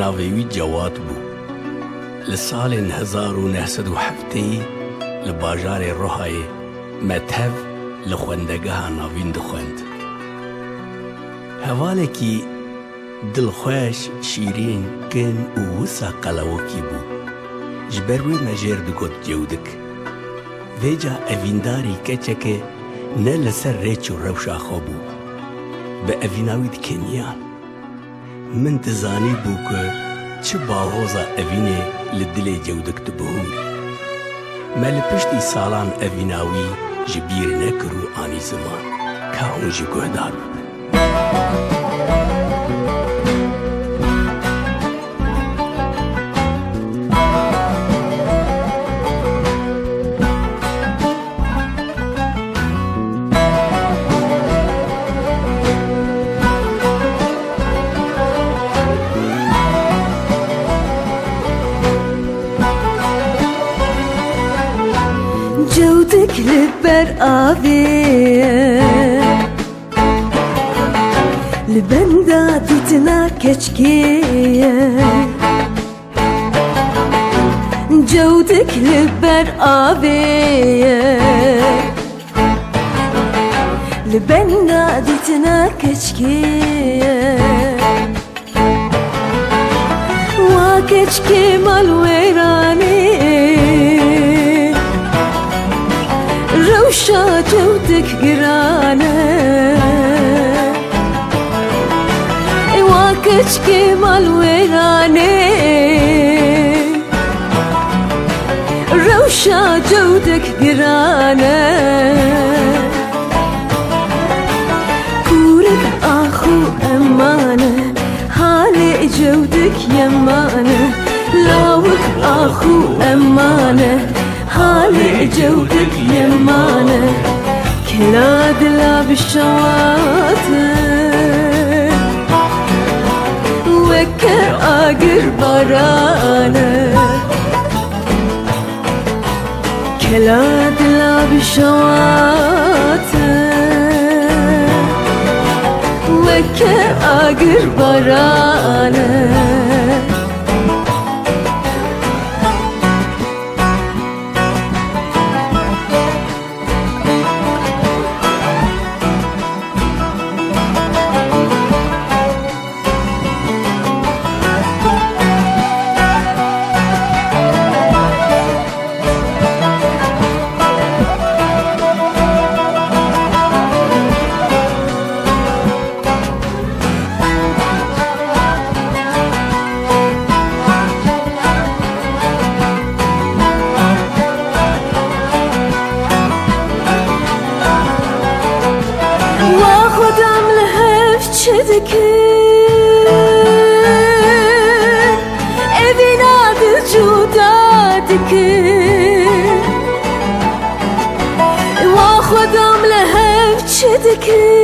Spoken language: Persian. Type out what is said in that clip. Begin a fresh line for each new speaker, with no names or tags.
ناوی جواد بو. لسال 1907 لباجار روحای متهف لخوندگاه ناوین دخوند. هوالکی دلخوش شیرین کن و وسا قلوکی بو. جبروی مجر دگوت جودک. ویجا اوینداری کچکه نه لسر ریچ و روشا خوبو. به اویناوید کنیان. من تزانی بو که چه باغوزا اوینه لدل جودک تبهوی. مل پشتی سالان اویناوی جبیر نکرو آنی زمان که اون جی گهدار ببن.
جودك لبر آوي لبندا ديتنا كشكي جودك لبر آوي لبندا ديتنا كشكي وكشكي مالويراني روشا جودك قرانة واكشكي مالويراني روشا جودك قرانة كورك آخو أمانة حالي جودك يمانة لاوك آخو أمانة حالي جودك يمانة كلا دلا بالشواطئ وكر آقر برانة كلا دلا بالشواطئ وكر آقر برانة وخدم لهف چدکر اوینا دل جودا دکر وخدم لهف چدکر